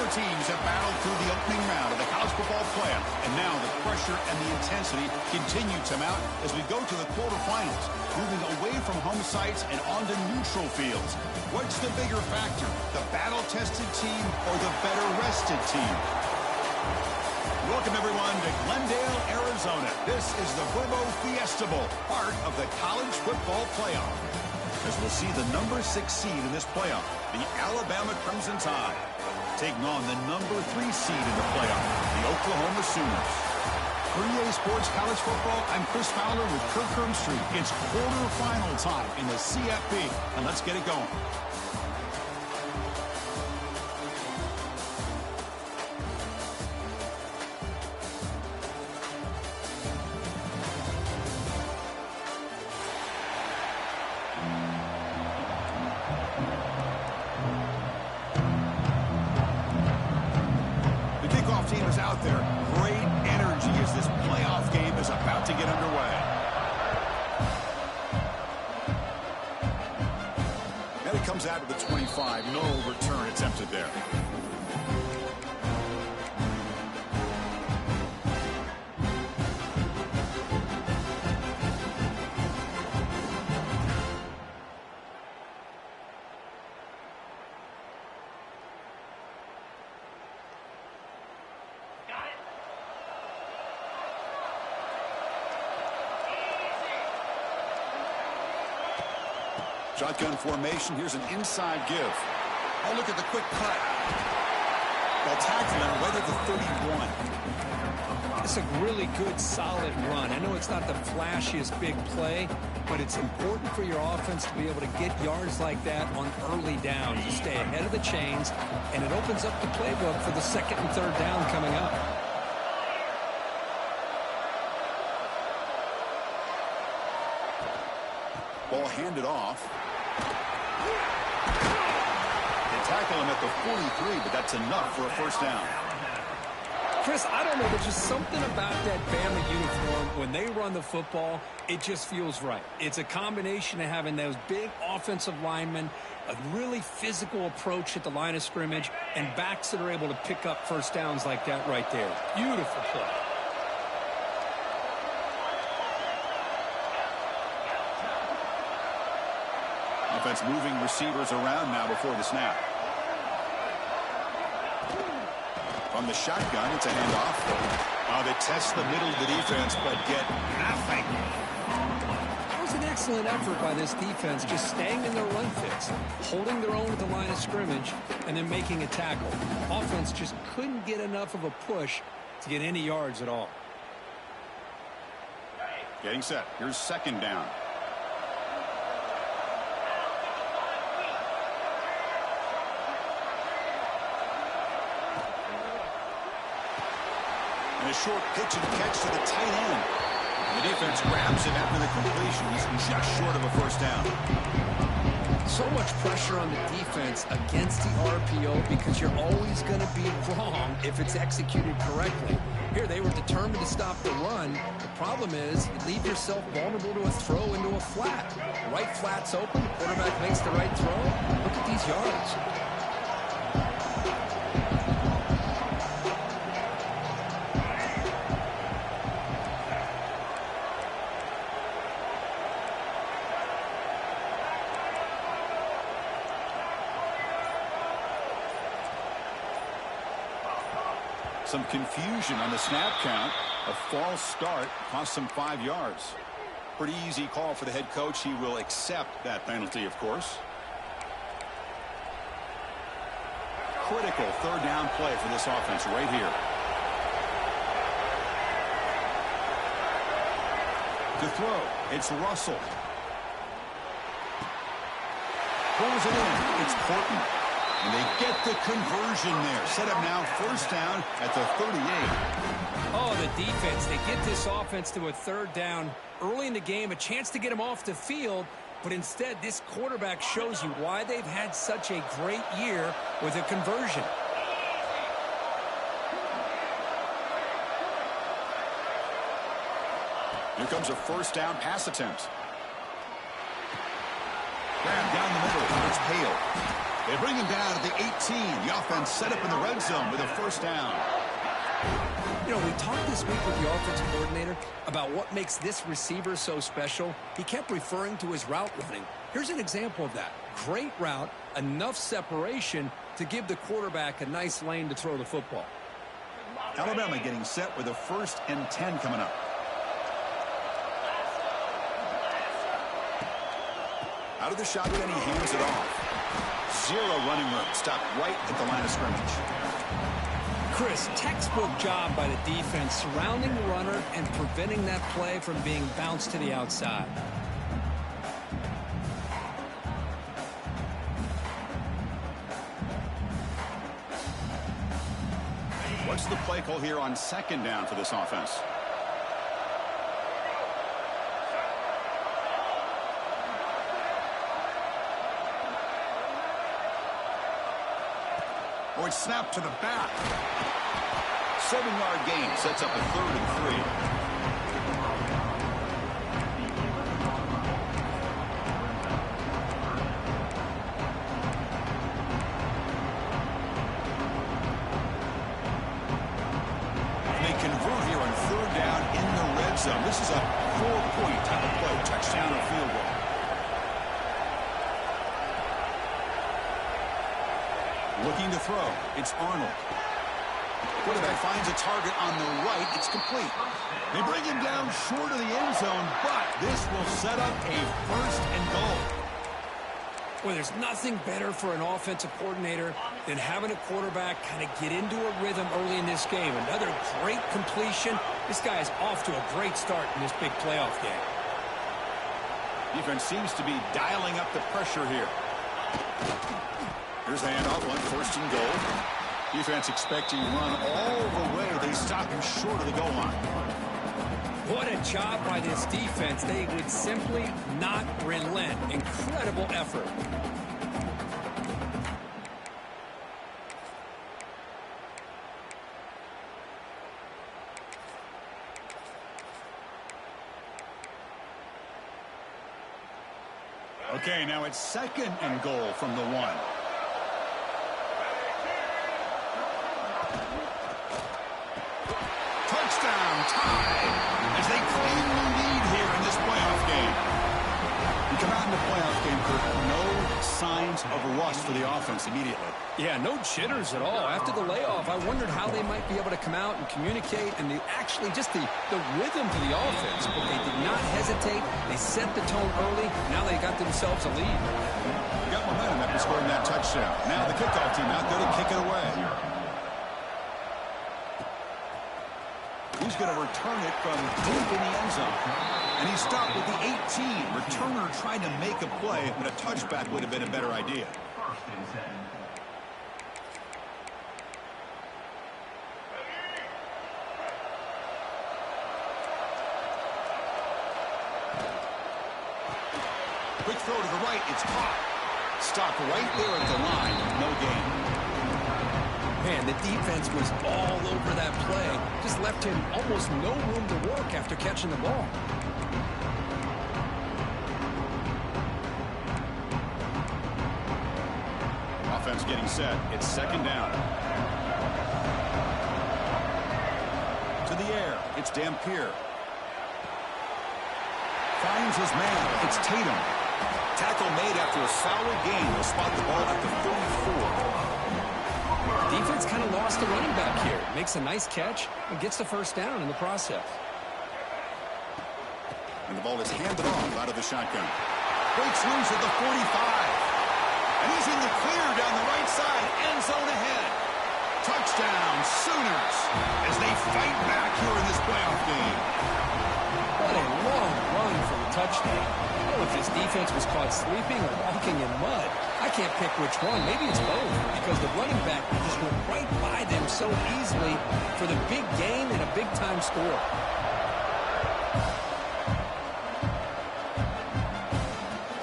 Four teams have battled through the opening round of the college football playoff, and now the pressure and the intensity continue to mount as we go to the quarterfinals, moving away from home sites and onto neutral fields. What's the bigger factor, the battle-tested team or the better-rested team? Welcome, everyone, to Glendale, Arizona. This is the Vrbo Fiesta Bowl, part of the college football playoff. As we'll see the number 6 seed in this playoff, the Alabama Crimson Tide, taking on the number 3 seed in the playoff, the Oklahoma Sooners. For EA Sports College Football, I'm Chris Fowler with Kirk Herbstreit. It's quarterfinal time in the CFP, and let's get it going. Team is out there. Great energy as this playoff game is about to get underway. Now he comes out to the 25. No return attempted there. Shotgun formation. Here's an inside give. Oh, look at the quick cut. They'll tackle him right at the 31. It's a really good, solid run. I know it's not the flashiest big play, but it's important for your offense to be able to get yards like that on early downs. You stay ahead of the chains, and it opens up the playbook for the second and third down coming up. Ball handed off. They tackle him at the 43, but that's enough for a first down. Chris, I don't know, there's just something about that Bama uniform. When they run the football, it just feels right. It's a combination of having those big offensive linemen, a really physical approach at the line of scrimmage, and backs that are able to pick up first downs like that right there. Beautiful play. Offense moving receivers around now before the snap. From the shotgun, it's a handoff. They test the middle of the defense, but get nothing. That was an excellent effort by this defense, just staying in their run fits, holding their own at the line of scrimmage, and then making a tackle. Offense just couldn't get enough of a push to get any yards at all. Getting set. Here's second down. And a short pitch and catch to the tight end. The defense grabs him after the completion. He's just short of a first down. So much pressure on the defense against the RPO because you're always going to be wrong if it's executed correctly. Here, they were determined to stop the run. The problem is you leave yourself vulnerable to a throw into a flat. Right flat's open. The quarterback makes the right throw. Look at these yards. Some confusion on the snap count. A false start cost him 5 yards. Pretty easy call for the head coach. He will accept that penalty, of course. Critical third down play for this offense right here. To throw, it's Russell. Pulls it in. It's Portman. And they get the conversion there. Set up now first down at the 38. Oh, the defense. They get this offense to a third down early in the game, a chance to get them off the field. But instead, this quarterback shows you why they've had such a great year with a conversion. Here comes a first down pass attempt. Grab down the middle. It's Hale. They bring him down at the 18. The offense set up in the red zone with a first down. You know, we talked this week with the offensive coordinator about what makes this receiver so special. He kept referring to his route running. Here's an example of that. Great route, enough separation to give the quarterback a nice lane to throw the football. Alabama getting set with a 1st and 10 coming up. Out of the shotgun, he hands it off. 0 running room. Stopped right at the line of scrimmage. Chris, textbook job by the defense surrounding the runner and preventing that play from being bounced to the outside. What's the play call here on 2nd down for this offense? Oh, it's snapped to the back. 7-yard gain sets up a 3rd and 3. They convert here on 3rd down in the red zone. This is a 4-point type of play, touchdown or field goal. Looking to throw. It's Arnold. Quarterback finds a target on the right. It's complete. They bring him down short of the end zone, but this will set up a 1st and goal. Well, there's nothing better for an offensive coordinator than having a quarterback kind of get into a rhythm early in this game. Another great completion. This guy is off to a great start in this big playoff game. Defense seems to be dialing up the pressure here. Here's a handoff, 1st and goal. Defense expecting run all the way. They stop him short of the goal line. What a job by this defense. They would simply not relent. Incredible effort. Okay, now it's 2nd and goal from the 1. Tie as they claim the lead here in this playoff game. We come out in the playoff game, Kirk, no signs of rust for the offense immediately. Yeah, no jitters at all. After the layoff, I wondered how they might be able to come out and communicate and actually just the rhythm to the offense. But they did not hesitate. They set the tone early. Now they got themselves a lead. Got momentum after scoring that touchdown. Now the kickoff team out there to kick it away. He's going to return it from deep in the end zone. And he stopped with the 18. Returner trying to make a play, but a touchback would have been a better idea. Quick throw to the right. It's caught. Stopped right there at the line. No gain. Man, the defense was all over that play. Just left him almost no room to work after catching the ball. Offense getting set. It's 2nd down. To the air. It's Dampier. Finds his man. It's Tatum. Tackle made after a solid gain. Will spot the ball at the 34. Defense kind of lost the running back here. Makes a nice catch and gets the first down in the process. And the ball is handed off out of the shotgun. Breaks loose at the 45. And he's in the clear down the right side. End zone ahead. Touchdown, Sooners, as they fight back here in this playoff game. What a long run for the touchdown. I don't know if this defense was caught sleeping or walking in mud. I can't pick which one. Maybe it's both, because the running back just went right by them so easily for the big gain and a big-time score.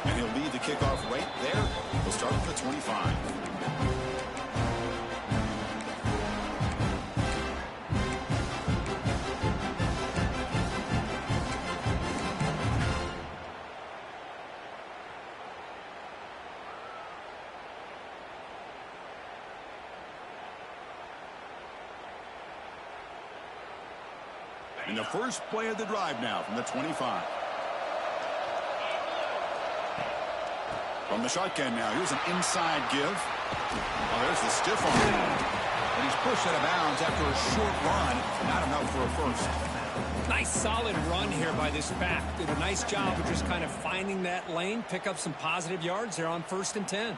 And he'll lead the kickoff right there. He'll start at the 25. And the first play of the drive now from the 25. From the shotgun now, here's an inside give. Oh, there's the stiff arm. And he's pushed out of bounds after a short run. Not enough for a first. Nice solid run here by this back. Did a nice job of just kind of finding that lane, pick up some positive yards there on 1st and 10.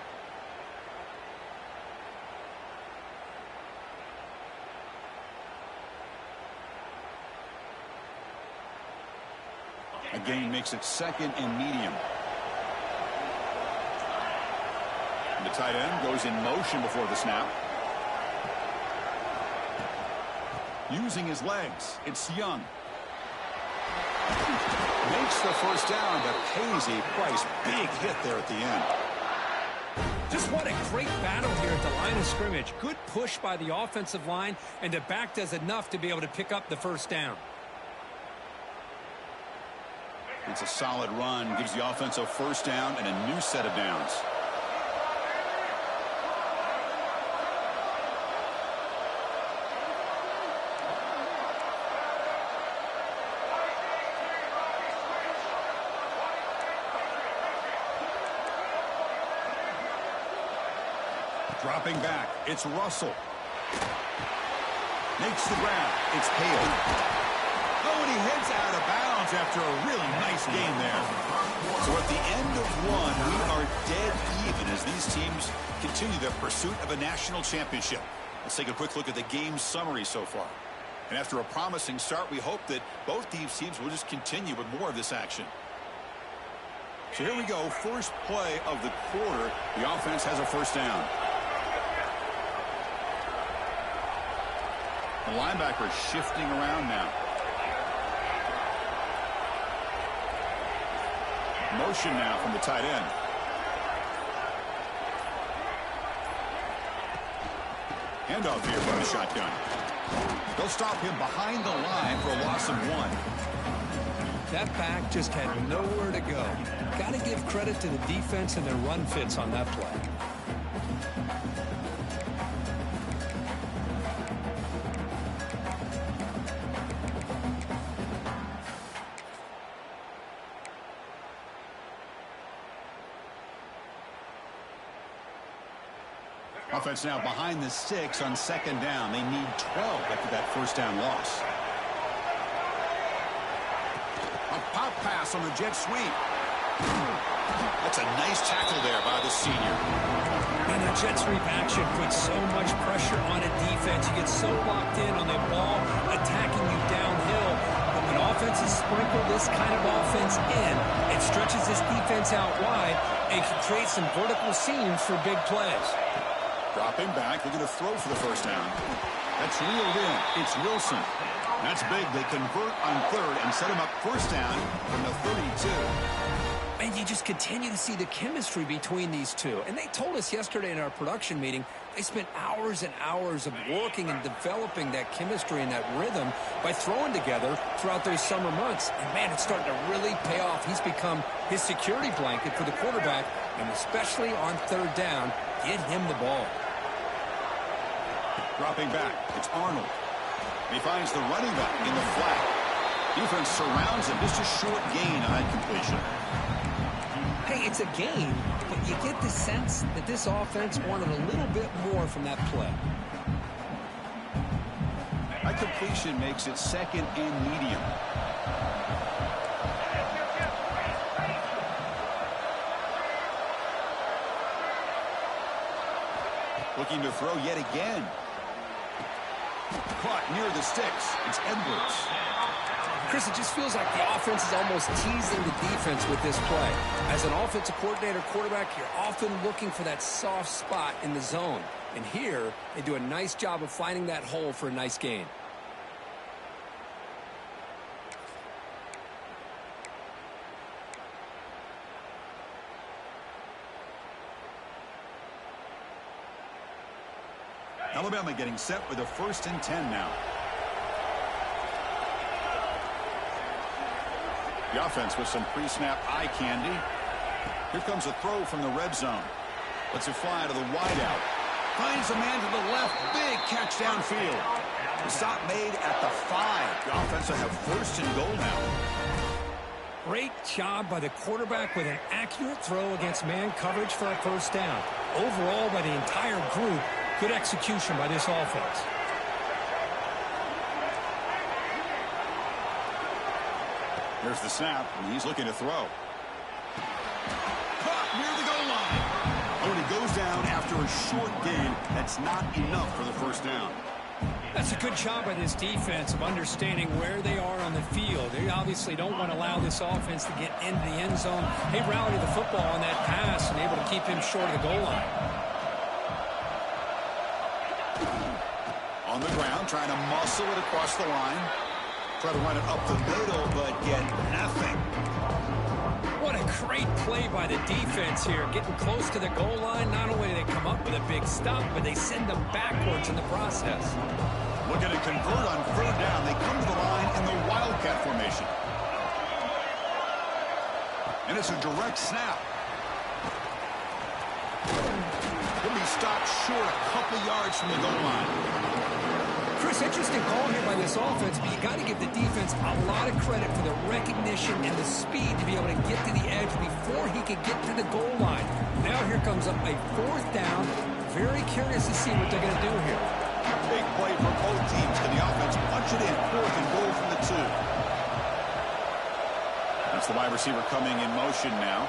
A gain makes it 2nd and medium. And the tight end goes in motion before the snap. Using his legs, it's Young. Makes the first down, but pays a price. Big hit there at the end. Just what a great battle here at the line of scrimmage. Good push by the offensive line, and the back does enough to be able to pick up the first down. It's a solid run, gives the offense a first down and a new set of downs. Dropping back, it's Russell. Makes the grab, it's Hale. Oh, and he heads out of bounds after a really nice game there. So at the end of one, we are dead even as these teams continue their pursuit of a national championship. Let's take a quick look at the game summary so far. And after a promising start, we hope that both these teams will just continue with more of this action. So here we go, first play of the quarter. The offense has a first down. The linebacker is shifting around now. Motion now from the tight end. Handoff here from the shotgun. They'll stop him behind the line for a loss of 1. That back just had nowhere to go. Got to give credit to the defense and their run fits on that play. Offense now behind the 6 on 2nd down. They need 12 after that first down loss. A pop pass on the jet sweep. That's a nice tackle there by the senior. And the jet sweep action puts so much pressure on a defense. You get so locked in on the ball attacking you downhill. But when offenses sprinkle this kind of offense in, it stretches this defense out wide and can create some vertical seams for big plays. Dropping back, they're going to throw for the first down. That's reeled in. It's Wilson. That's big. They convert on 3rd and set him up first down from the 32. And you just continue to see the chemistry between these two. And they told us yesterday in our production meeting, they spent hours and hours of working and developing that chemistry and that rhythm by throwing together throughout those summer months. And, man, it's starting to really pay off. He's become his security blanket for the quarterback, and especially on 3rd down, get him the ball. Dropping back, it's Arnold. He finds the running back in the flat. Defense surrounds him. Just a short gain on that completion. Hey, it's a gain, but you get the sense that this offense wanted a little bit more from that play. That completion makes it 2nd and medium. Looking to throw yet again. Caught near the sticks. It's Edwards. Chris, it just feels like the offense is almost teasing the defense with this play. As an offensive coordinator, quarterback, you're often looking for that soft spot in the zone. And here, they do a nice job of finding that hole for a nice gain. Alabama getting set with a 1st and 10 now. The offense with some pre-snap eye candy. Here comes a throw from the red zone. Lets it fly to the wideout. Finds a man to the left. Big catch downfield. The stop made at the 5. The offense will have first and goal now. Great job by the quarterback with an accurate throw against man coverage for a first down. Overall, by the entire group, good execution by this offense. Here's the snap, and he's looking to throw. Caught near the goal line. When he goes down after a short gain, that's not enough for the first down. That's a good job by this defense of understanding where they are on the field. They obviously don't want to allow this offense to get into the end zone. They rallied the football on that pass and able to keep him short of the goal line. On the ground, trying to muscle it across the line. Try to run it up the middle, but get nothing. What a great play by the defense here. Getting close to the goal line, not only do they come up with a big stop, but they send them backwards in the process. Looking to convert on third down. They come to the line in the Wildcat formation. And it's a direct snap. He'll be stopped short a couple yards from the goal line. Chris, interesting call here by this offense, but you got to give the defense a lot of credit for the recognition and the speed to be able to get to the edge before he could get to the goal line. Now here comes up a fourth down. Very curious to see what they're going to do here. Big play for both teams. Can the offense punch it in? Fourth and goal from the 2. That's the wide receiver coming in motion now.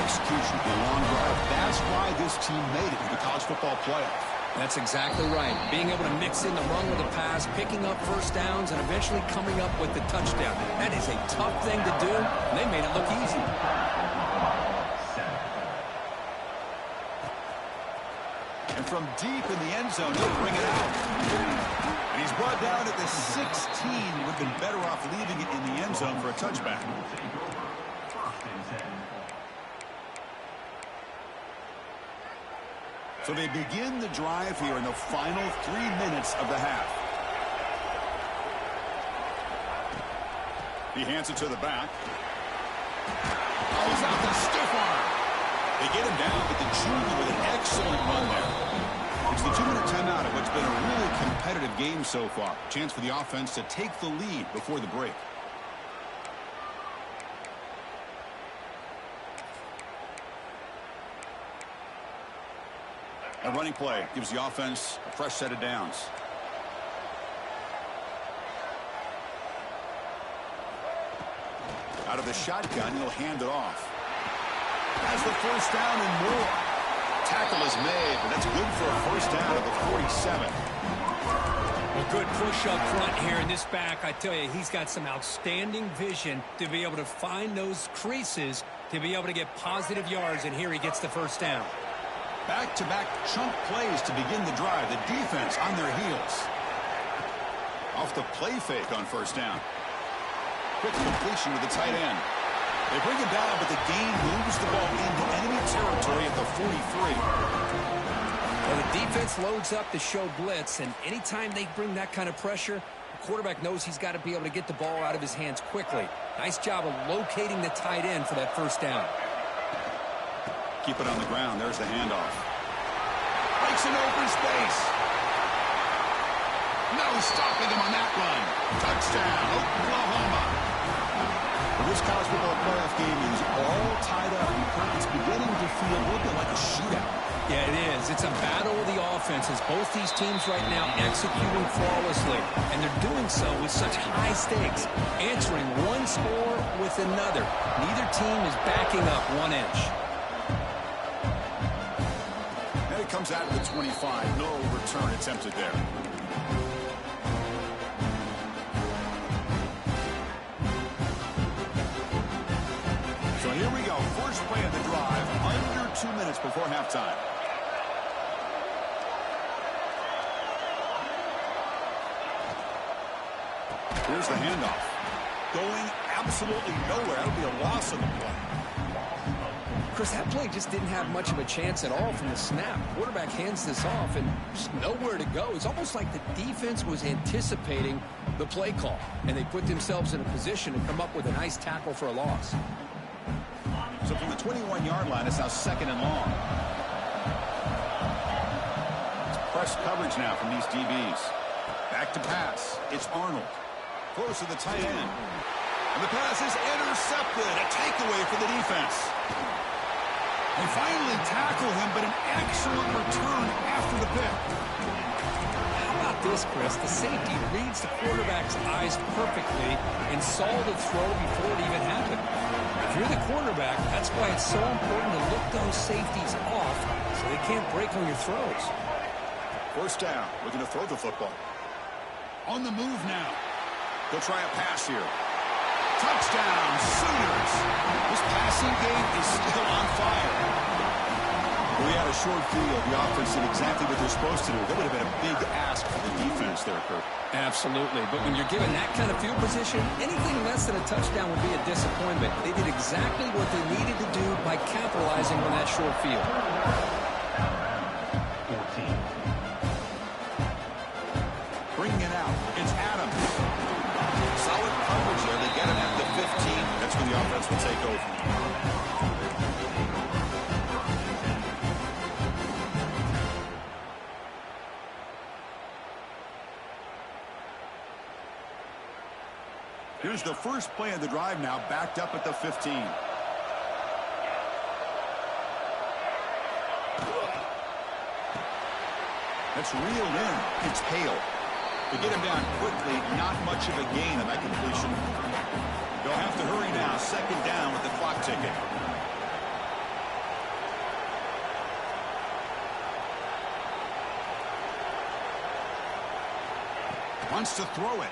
Execution, the long drive. That's why this team made it to the college football playoff. That's exactly right. Being able to mix in the run with the pass, picking up first downs, and eventually coming up with the touchdown. That is a tough thing to do. They made it look easy. And from deep in the end zone, he'll bring it out. And he's brought down at the 16. Would have been better off leaving it in the end zone for a touchback. So they begin the drive here in the final 3 minutes of the half. He hands it to the back. Oh, he's out the stiff arm. They get him down, but the junior with an excellent run there. It's the 2-minute timeout of what's been a really competitive game so far. Chance for the offense to take the lead before the break. A running play gives the offense a fresh set of downs. Out of the shotgun, he'll hand it off. Has the first down and more. Tackle is made, but that's good for a first down at the 47. Well, good push up front here in this back. I tell you, he's got some outstanding vision to be able to find those creases, to be able to get positive yards, and here he gets the first down. Back-to-back chunk plays to begin the drive. The defense on their heels. Off the play fake on first down. Quick completion to the tight end. They bring him down, but the gain moves the ball into enemy territory at the 43. Well, the defense loads up to show blitz, and anytime they bring that kind of pressure, the quarterback knows he's got to be able to get the ball out of his hands quickly. Nice job of locating the tight end for that first down. Keep it on the ground. There's the handoff. Breaks an open space. No stopping him on that run. Touchdown, Oklahoma. Well, this college football playoff game is all tied up. It's beginning to feel a little bit like a shootout. Yeah, it is. It's a battle of the offenses. Both these teams right now executing flawlessly, and they're doing so with such high stakes, answering one score with another. Neither team is backing up 1 inch. Comes out of the 25. No return attempted there. So here we go. First play of the drive. Under 2 minutes before halftime. Here's the handoff. Going absolutely nowhere. That'll be a loss on the play. Chris, that play just didn't have much of a chance at all from the snap. Quarterback hands this off and just nowhere to go. It's almost like the defense was anticipating the play call, and they put themselves in a position to come up with a nice tackle for a loss. So from the 21-yard line, it's now 2nd and long. It's press coverage now from these DBs. Back to pass. It's Arnold. Close to the tight end. And the pass is intercepted. A takeaway for the defense. They finally tackle him, but an excellent return after the pick. How about this, Chris? The safety reads the quarterback's eyes perfectly and saw the throw before it even happened. If you're the quarterback, that's why it's so important to look those safeties off so they can't break on your throws. First down. Looking to throw the football. On the move now. They'll try a pass here. Touchdown, Sooners. This passing game is still on fire. We had a short field. The offense did exactly what they're supposed to do. That would have been a big ask for the defense there, Kurt. Absolutely. But when you're given that kind of field position, anything less than a touchdown would be a disappointment. They did exactly what they needed to do by capitalizing on that short field. 14. Bringing it out. It's Adams. Solid coverage there. They get him at the 15. That's when the offense will take over. Here's the first play of the drive now, backed up at the 15. That's reeled in. It's Hale. To get him down quickly, not much of a gain on that completion. They'll have to hurry now. 2nd down with the clock ticking. Wants to throw it.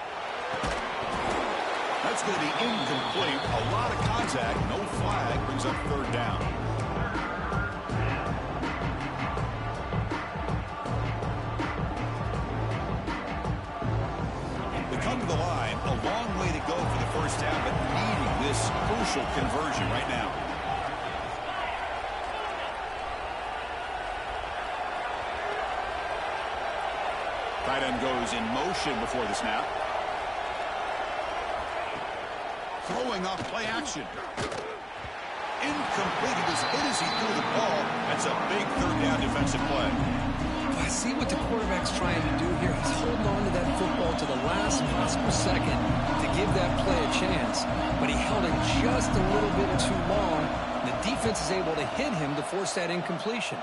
That's going to be incomplete. A lot of contact. No flag. Brings up 3rd down. They come to the line. A long way to go for the first down, but needing this crucial conversion right now. Tight end goes in motion before the snap. Throwing off play action. Incomplete. He was hit as he threw the ball. That's a big 3rd down defensive play. I see what the quarterback's trying to do here. He's holding on to that football to the last possible second to give that play a chance. But he held it just a little bit too long. The defense is able to hit him to force that incompletion.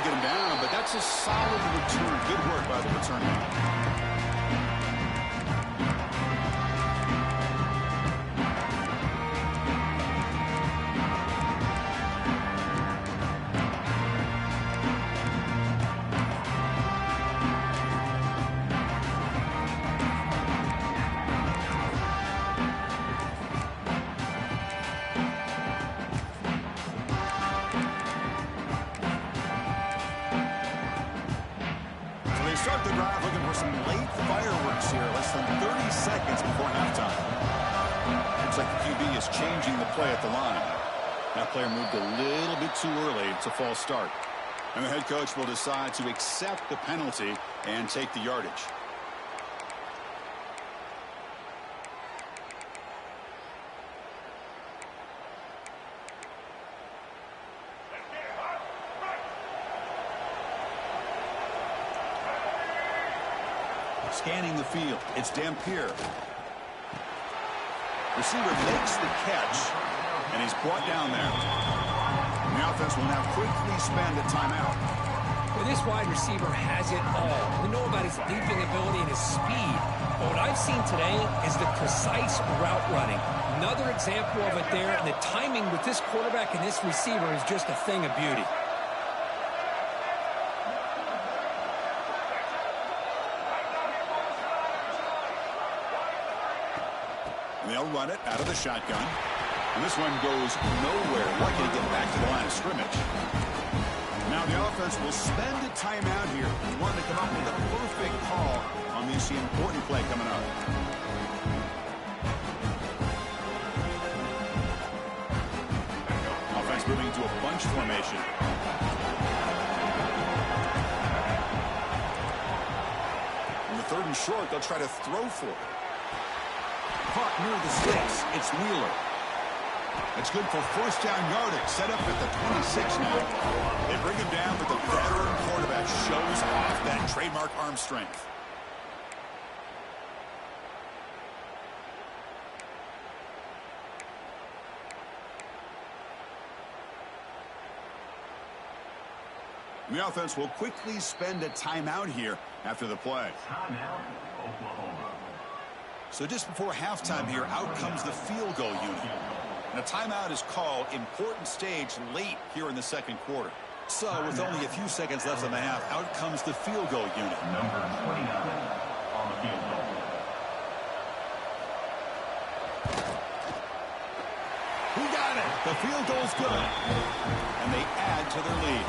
Get him down, but that's a solid return. Good work by the return man. Start the drive looking for some late fireworks here. Less than 30 seconds before halftime. Looks like the QB is changing the play at the line. That player moved a little bit too early. It's a false start. And the head coach will decide to accept the penalty and take the yardage. Scanning the field. It's Dampier. Receiver makes the catch, and he's brought down there. And the offense will now quickly spend a timeout. Well, this wide receiver has it all. We know about his leaping ability and his speed. But what I've seen today is the precise route running. Another example of it there, and the timing with this quarterback and this receiver is just a thing of beauty. They'll run it out of the shotgun. And this one goes nowhere. Lucky to get back to the line of scrimmage. Now the offense will spend a timeout here. They want to come up with a perfect call on this important play coming up. offense moving to a bunch formation. On the 3rd and short, they'll try to throw for it. Caught near the sticks. It's Wheeler. It's good for first down yardage. Set up at the 26 now. They bring him down, but the veteran quarterback shows off that trademark arm strength. The offense will quickly spend a timeout here after the play. Timeout, Oklahoma. So just before halftime here, out comes the field goal unit. And a timeout is called. Important stage late here in the 2nd quarter. So with only a few seconds left in the half, out comes the field goal unit. Number 29 on the field goal. Who got it? The field goal's good. And they add to their lead.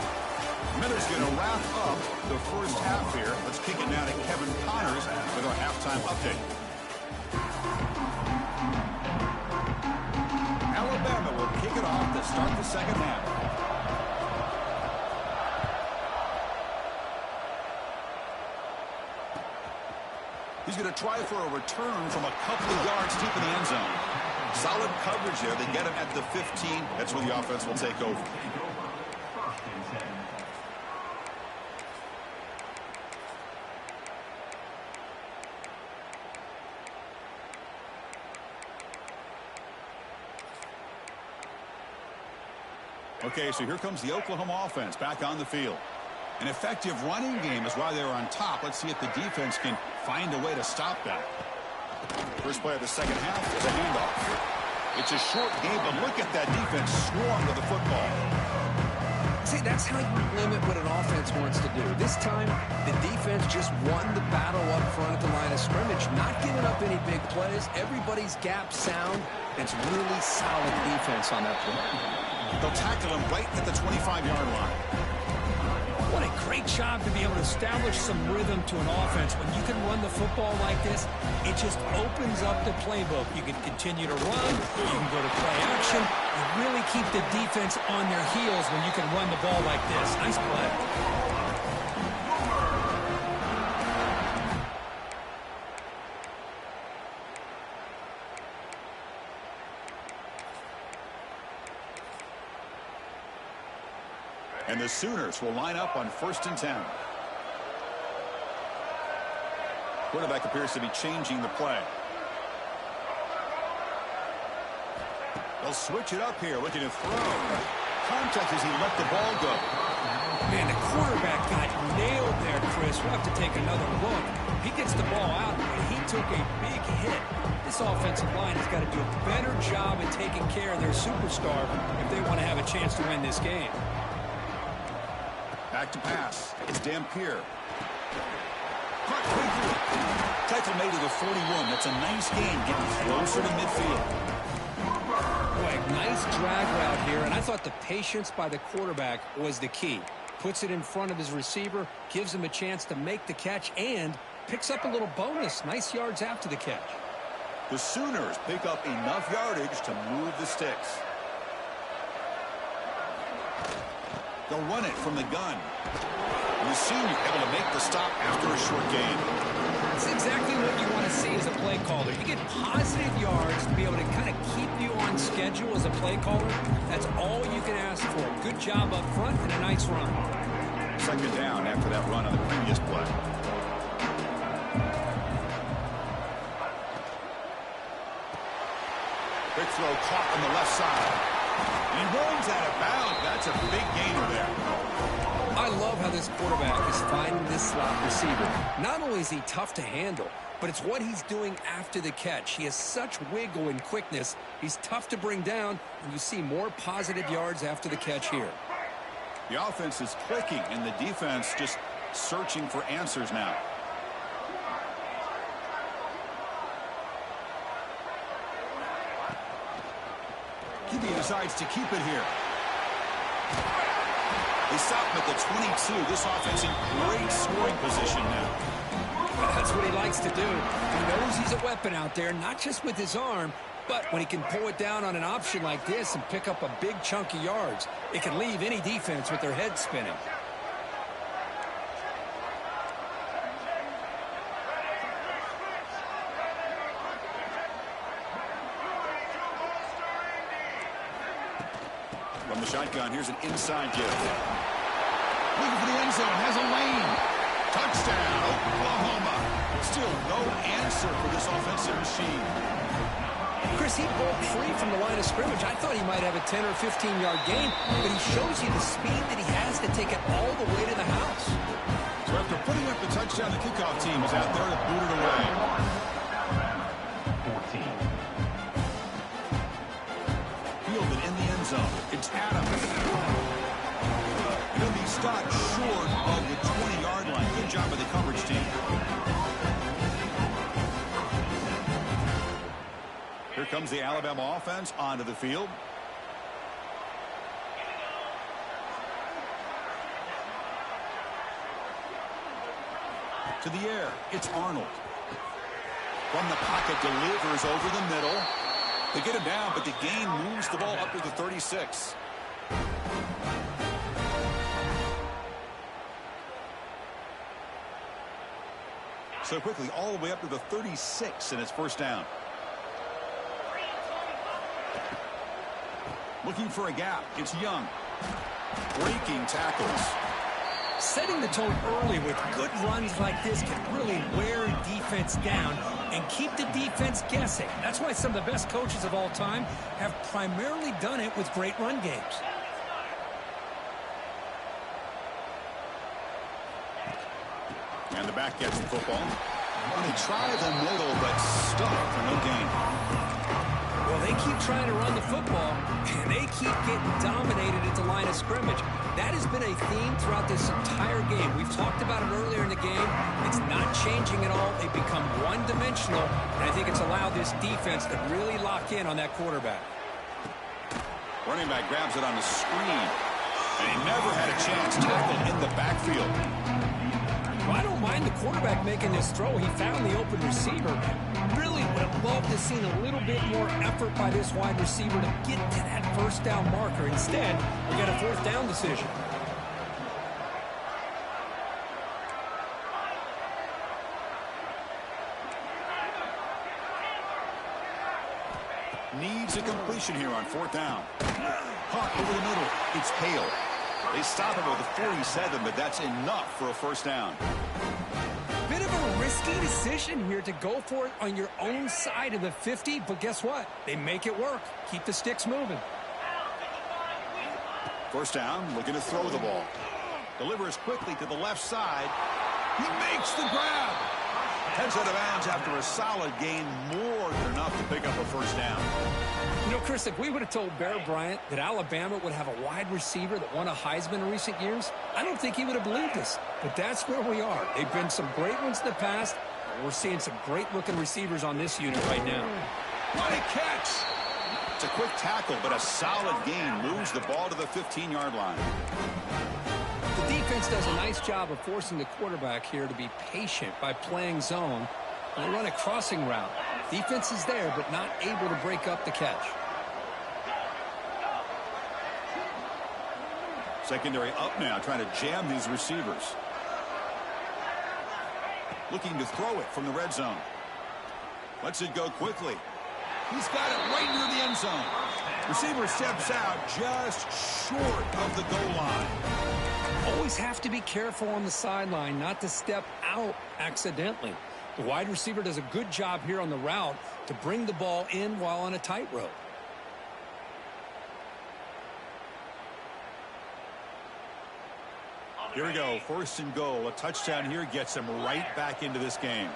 Miller's going to wrap up the first half here. Let's kick it now to Kevin Connors with our halftime update. Alabama will kick it off to start the 2nd half. He's going to try for a return from a couple of yards deep in the end zone. Solid coverage there. They get him at the 15. That's where the offense will take over. Okay, so here comes the Oklahoma offense back on the field. An effective running game is why they're on top. Let's see if the defense can find a way to stop that. First play of the 2nd half is a handoff. It's a short game, but look at that defense swarm to the football. See, that's how you limit what an offense wants to do. This time, the defense just won the battle up front at the line of scrimmage, not giving up any big plays. Everybody's gap sound. It's really solid defense on that play. They'll tackle him right at the 25-yard line. What a great job to be able to establish some rhythm to an offense. When you can run the football like this, it just opens up the playbook. You can continue to run. You can go to play action. You really keep the defense on their heels when you can run the ball like this. Nice play. And the Sooners will line up on 1st and 10. Quarterback appears to be changing the play. They'll switch it up here, looking to throw. Contact as he let the ball go. Man, the quarterback got nailed there, Chris. We'll have to take another look. He gets the ball out, and he took a big hit. This offensive line has got to do a better job at taking care of their superstar if they want to have a chance to win this game. Back to pass. It's Dampier. Caught quickly. Tackle made to the 41. That's a nice gain, getting closer to midfield. Boy, nice drag route here, and I thought the patience by the quarterback was the key. Puts it in front of his receiver, gives him a chance to make the catch, and picks up a little bonus. Nice yards after the catch. The Sooners pick up enough yardage to move the sticks. They'll run it from the gun. And the senior able to make the stop after a short gain. That's exactly what you want to see as a play caller. You get positive yards to be able to kind of keep you on schedule as a play caller. That's all you can ask for. Good job up front and a nice run. 2nd down after that run on the previous play. Quick throw caught on the left side. He rolls out of bounds. That's a big gainer there. I love how this quarterback is finding this slot receiver. Not only is he tough to handle, but it's what he's doing after the catch. He has such wiggle and quickness. He's tough to bring down, and you see more positive yards after the catch here. The offense is clicking, and the defense just searching for answers now. He decides to keep it here. They stop him at the 22. This offense in great scoring position now. That's what he likes to do. He knows he's a weapon out there, not just with his arm, But when he can pull it down on an option like this and pick up a big chunk of yards, it can leave any defense with their head spinning. From the shotgun, here's an inside give. Looking for the end zone, has a lane. Touchdown, Oklahoma. Still no answer for this offensive machine. Chris, he broke free from the line of scrimmage. I thought he might have a 10 or 15-yard gain, but he shows you the speed that he has to take it all the way to the house. So after putting up the touchdown, the kickoff team is out there to boot it away. 14. Fielded in the end zone. It's Adams. Going to be stopped short of the 20-yard line. Good job by the coverage team. Here comes the Alabama offense onto the field. To the air, it's Arnold. From the pocket, delivers over the middle. They get him down, but the gain moves the ball up to the 36. So quickly, all the way up to the 36, and it's first down. Looking for a gap. It's Young. Breaking tackles. Setting the tone early with good runs like this can really wear defense down and keep the defense guessing. That's why some of the best coaches of all time have primarily done it with great run games. And the back gets the football. And they try the middle, but stuck for no gain. Well, they keep trying to run the football, and they keep getting dominated at the line of scrimmage. That has been a theme throughout this entire game. We've talked about it earlier in the game. It's not changing at all. They've become one-dimensional, and I think it's allowed this defense to really lock in on that quarterback. Running back grabs it on the screen, and he never had a chance tackled in the backfield. Well, I don't mind the quarterback making this throw. He found the open receiver. Really would have loved to see a little bit more effort by this wide receiver to get to that first down marker. Instead, we got a fourth down decision. Needs a completion here on fourth down. Caught over the middle. It's Hale. They stop him with a 47, but that's enough for a first down. Bit of a risky decision here to go for it on your own side of the 50, but guess what? They make it work. Keep the sticks moving. First down, looking to throw the ball. Delivers quickly to the left side. He makes the grab. Heads out of bounds after a solid gain, more than enough to pick up a first down. You know, Chris, if we would have told Bear Bryant that Alabama would have a wide receiver that won a Heisman in recent years, I don't think he would have believed us. But that's where we are. They've been some great ones in the past. We're seeing some great-looking receivers on this unit right now. What a catch! It's a quick tackle, but a solid gain moves the ball to the 15-yard line. The defense does a nice job of forcing the quarterback here to be patient by playing zone. They run a crossing route. Defense is there, but not able to break up the catch. Secondary up now, trying to jam these receivers. Looking to throw it from the red zone. Lets it go quickly. He's got it right near the end zone. Receiver steps out just short of the goal line. Always have to be careful on the sideline not to step out accidentally. The wide receiver does a good job here on the route to bring the ball in while on a tightrope. Here we go, first and goal. A touchdown here gets him right back into this game.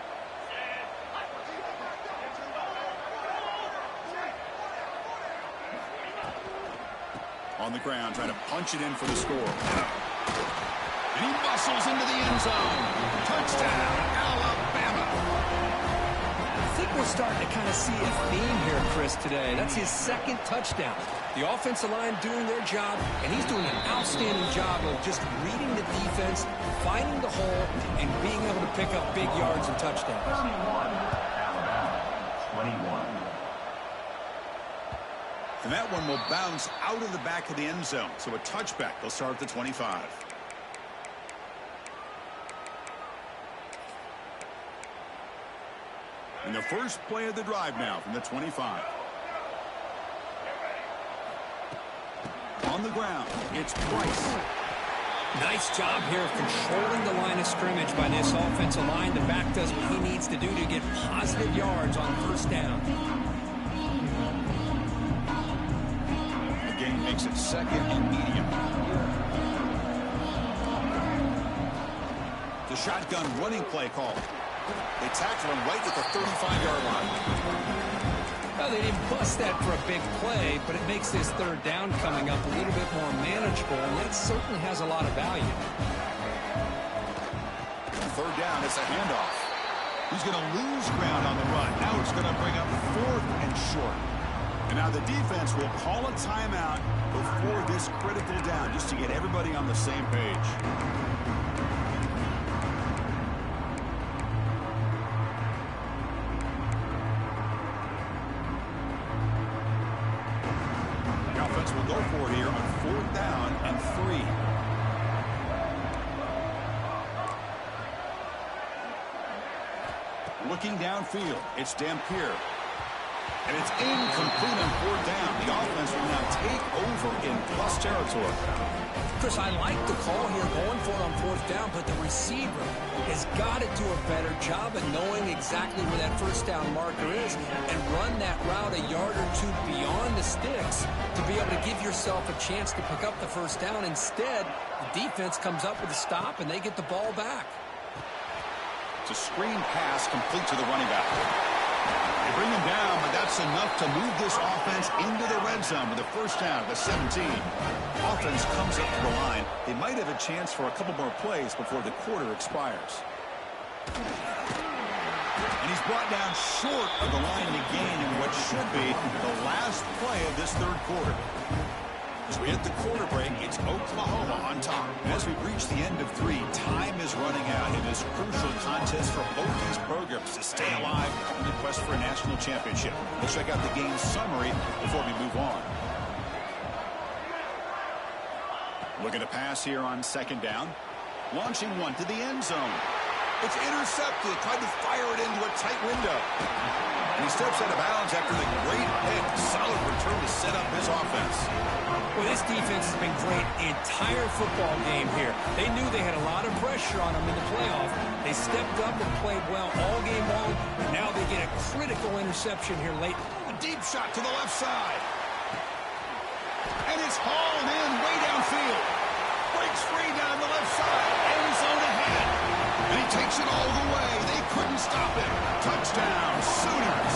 On the ground, trying to punch it in for the score. And he muscles into the end zone. Touchdown, Alabama. I think we're starting to kind of see a theme here, Chris, today. That's his second touchdown. The offensive line doing their job, and he's doing an outstanding job of just reading the defense, finding the hole, and being able to pick up big yards and touchdowns. 31, Alabama, 21. And that one will bounce out of the back of the end zone. So a touchback. They'll start at the 25. And the first play of the drive now from the 25. On the ground, it's Price. Nice job here of controlling the line of scrimmage by this offensive line. The back does what he needs to do to get positive yards on first down. The game makes it second and medium. The shotgun running play call. They tackle him right at the 35-yard line. Well, they didn't bust that for a big play, but it makes this third down coming up a little bit more manageable, and that certainly has a lot of value. Third down, it's a handoff. He's going to lose ground on the run. Now it's going to bring up fourth and short. And now the defense will call a timeout before this critical down, just to get everybody on the same page. Will go for it here on fourth down and 3. Looking downfield, it's Dampier. And it's incomplete on fourth down. The offense will now take over in plus territory. Chris, I like the call here going for it on fourth down, but the receiver has got to do a better job of knowing exactly where that first down marker is and run that route a yard or two beyond the sticks to be able to give yourself a chance to pick up the first down. Instead, the defense comes up with a stop and they get the ball back. It's a screen pass complete to the running back. They bring him down, but that's enough to move this offense into the red zone with a first down at the 17. Offense comes up to the line. They might have a chance for a couple more plays before the quarter expires. And he's brought down short of the line to gain in what should be the last play of this third quarter. As we hit the quarter break, it's Oklahoma on top. And as we reach the end of 3, time is running out in this crucial contest for both these programs to stay alive in the quest for a national championship. Let's check out the game summary before we move on. Looking to pass here on second down. Launching one to the end zone. It's intercepted. Tried to fire it into a tight window. And he steps out of bounds after the great pick. Solid return to set up his offense. Well, this defense has been great the entire football game here. They knew they had a lot of pressure on them in the playoff. They stepped up and played well all game long, and now they get a critical interception here late. A deep shot to the left side. And it's hauled in way downfield. Breaks free down the left side. End zone ahead. And he takes it all the way. They couldn't stop him. Touchdown, Sooners.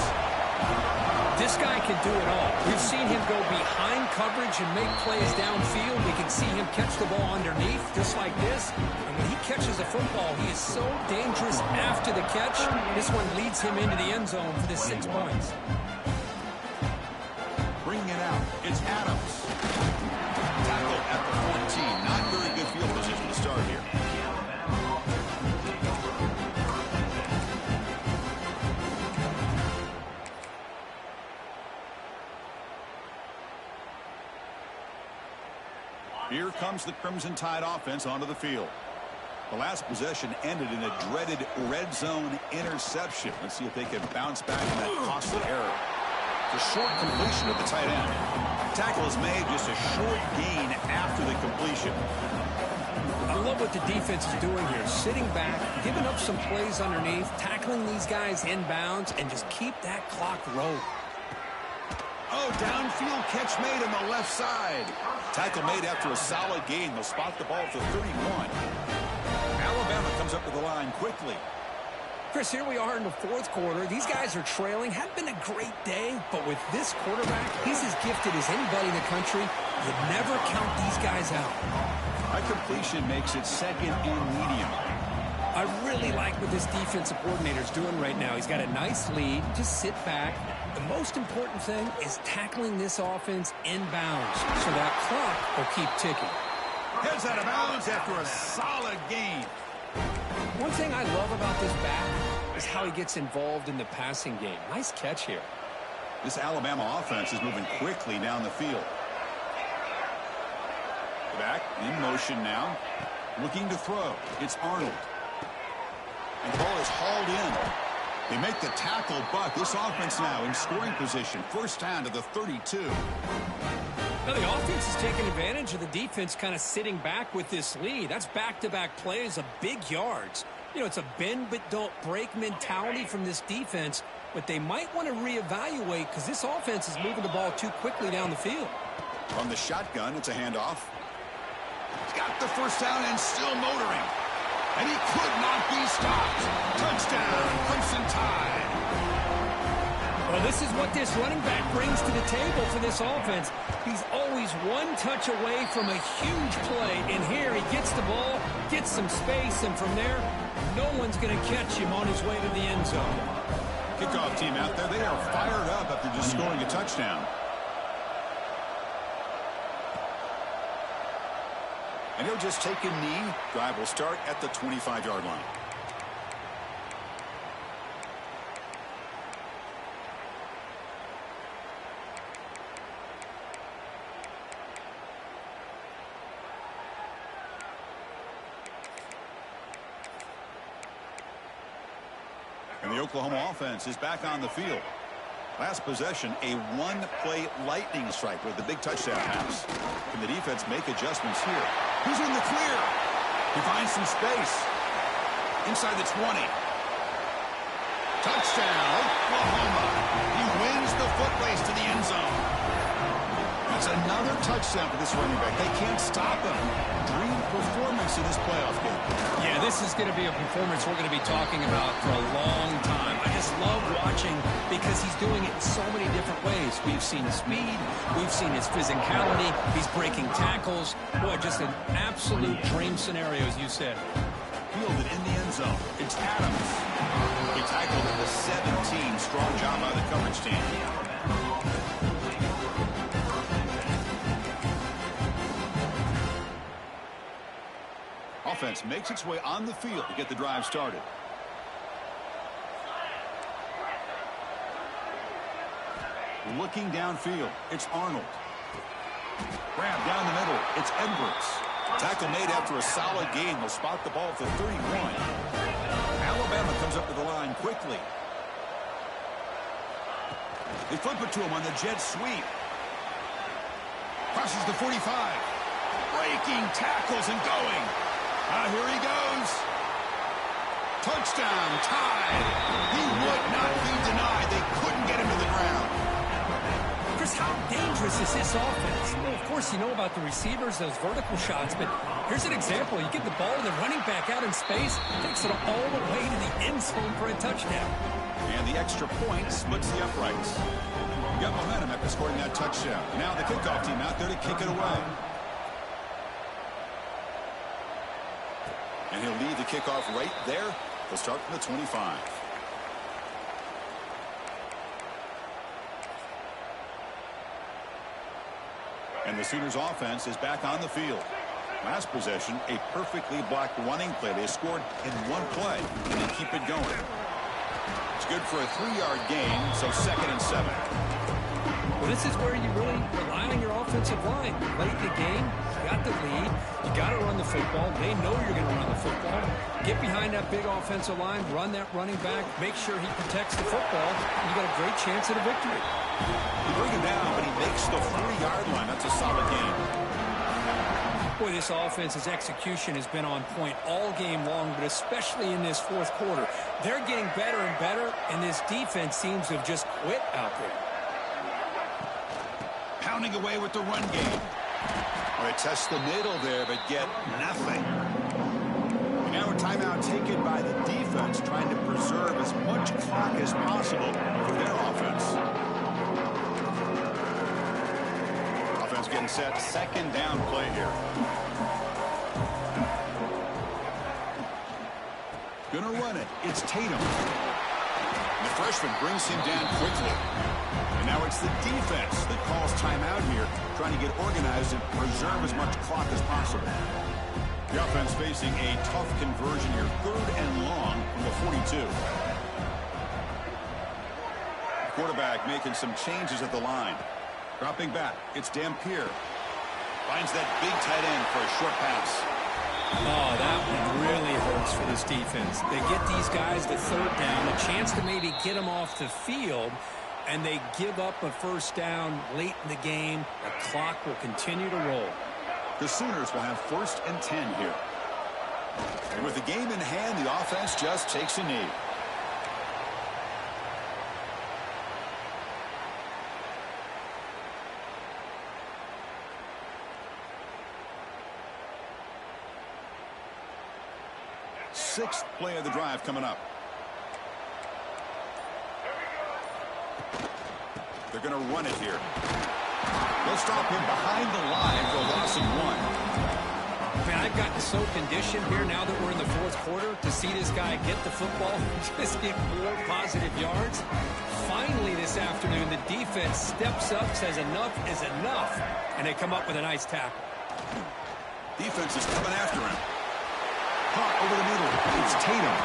This guy can do it all. We've seen him go behind coverage and make plays downfield. We can see him catch the ball underneath, just like this. And when he catches a football, he is so dangerous after the catch. This one leads him into the end zone for the 6 points. Bringing it out, it's Adams. Tackle at the 14. Not very good field position to start here. Here comes the Crimson Tide offense onto the field. The last possession ended in a dreaded red zone interception. Let's see if they can bounce back from that costly error. The short completion of the tight end. Tackle is made, just a short gain after the completion. I love what the defense is doing here. Sitting back, giving up some plays underneath, tackling these guys inbounds, and just keep that clock rolling. Oh, downfield catch made on the left side. Tackle made after a solid gain. They'll spot the ball at the 31. Alabama comes up to the line quickly. Chris, here we are in the fourth quarter. These guys are trailing. Hadn't been a great day, but with this quarterback, he's as gifted as anybody in the country. You never count these guys out. A completion makes it second and medium. I really like what this defensive coordinator is doing right now. He's got a nice lead. Just sit back. The most important thing is tackling this offense inbounds so that clock will keep ticking. Heads out of bounds after a solid gain. One thing I love about this back is how he gets involved in the passing game. Nice catch here. This Alabama offense is moving quickly down the field. Back in motion now. Looking to throw. It's Arnold. And the ball is hauled in. They make the tackle, but this offense now in scoring position. First down to the 32. Now the offense is taking advantage of the defense kind of sitting back with this lead. That's back-to-back plays of big yards. You know, it's a bend but don't break mentality from this defense, but they might want to reevaluate because this offense is moving the ball too quickly down the field. From the shotgun, it's a handoff. He's got the first down and still motoring. And he could not be stopped. Touchdown, Crimson Tide. Well, this is what this running back brings to the table for this offense. He's always one touch away from a huge play. And here he gets the ball, gets some space, and from there, no one's going to catch him on his way to the end zone. Kickoff team out there, they are fired up after just scoring a touchdown. And he'll just take a knee. Drive will start at the 25-yard line. And the Oklahoma offense is back on the field. Last possession, a one-play lightning strike with the big touchdown pass. Can the defense make adjustments here? He's in the clear. He finds some space. Inside the 20. Touchdown, Oklahoma. He wins the foot race to the end zone. That's another touchdown for this running back. They can't stop him. Dream performance in this playoff game. Yeah, this is going to be a performance we're going to be talking about for a long time. I just love watching because he's doing it in so many different ways. We've seen his speed. We've seen his physicality. He's breaking tackles. Boy, just an absolute dream scenario, as you said. Fielded in the end zone. It's Adams. He tackled at the 17. Strong job by the coverage team. Offense makes its way on the field to get the drive started. Looking downfield, it's Arnold. Grab down the middle, it's Edwards. Tackle made after a solid gain. Will spot the ball at the 31. Alabama comes up to the line quickly. They flip it to him on the jet sweep. Crosses the 45. Breaking tackles and going. Here he goes. Touchdown, Tide. He would not be denied. They couldn't get him to the ground. Chris, how dangerous is this offense? Well, of course, you know about the receivers, those vertical shots, but here's an example. You get the ball to the running back out in space, takes it all the way to the end zone for a touchdown. And the extra point splits the uprights. Got momentum after scoring that touchdown. Now the kickoff team out there to kick it away. And he'll lead the kickoff right there. They'll start from the 25. And the Sooners offense is back on the field. Last possession, a perfectly blocked running play. They scored in one play, and they keep it going. It's good for a 3-yard gain, so 2nd and 7. Well, this is where you really rely on your offensive line. Late in the game, you got the lead. You got to run the football. They know you're going to run the football. Get behind that big offensive line, run that running back, make sure he protects the football, and you got a great chance at a victory. You bring him down, but he makes the 3-yard line. That's a solid game. Boy, this offense's execution has been on point all game long, but especially in this fourth quarter. They're getting better and better, and this defense seems to have just quit out there. Pounding away with the run game. They test the middle there, but get nothing. And now a timeout taken by the defense, trying to preserve as much clock as possible for their offense. Offense getting set, 2nd down play here. Gonna run it. It's Tatum. The freshman brings him down quickly. And now it's the defense that calls timeout here, trying to get organized and preserve as much clock as possible. The offense facing a tough conversion here, 3rd and long from the 42. Quarterback making some changes at the line. Dropping back, it's Dampier. Finds that big tight end for a short pass. Oh, that one really hurts for this defense. They get these guys to third down, a chance to maybe get them off the field, and they give up a first down late in the game. The clock will continue to roll. The Sooners will have 1st and 10 here. And with the game in hand, the offense just takes a knee. Sixth play of the drive coming up. They're going to run it here. They'll stop him behind the line for a loss of 1. Man, I've gotten so conditioned here now that we're in the 4th quarter to see this guy get the football and just get more positive yards. Finally this afternoon, the defense steps up, says enough is enough, and they come up with a nice tackle. Defense is coming after him. Caught over the middle. It's Tatum.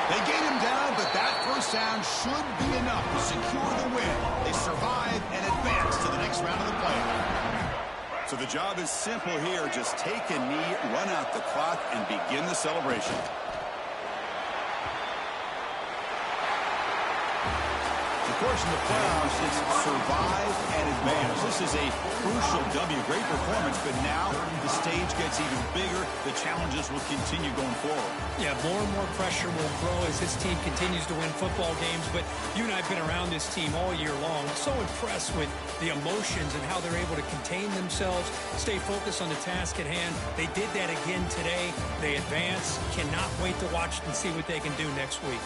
They gain him down, but that first down should be enough to secure the win. They survive and advance to the next round of the playoffs. So the job is simple here. Just take a knee, run out the clock, and begin the celebration. Of course, in the playoffs, it's survive and advance. This is a crucial W. Great performance, but now the stage gets even bigger. The challenges will continue going forward. Yeah, more and more pressure will grow as this team continues to win football games, but you and I have been around this team all year long. So impressed with the emotions and how they're able to contain themselves, stay focused on the task at hand. They did that again today. They advance. Cannot wait to watch and see what they can do next week.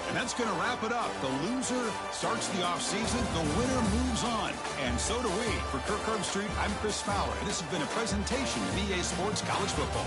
And that's going to wrap it up. The loser starts the offseason. The winner moves on. And so do we. For Kirk Herbstreit, I'm Chris Fowler. This has been a presentation of EA Sports College Football.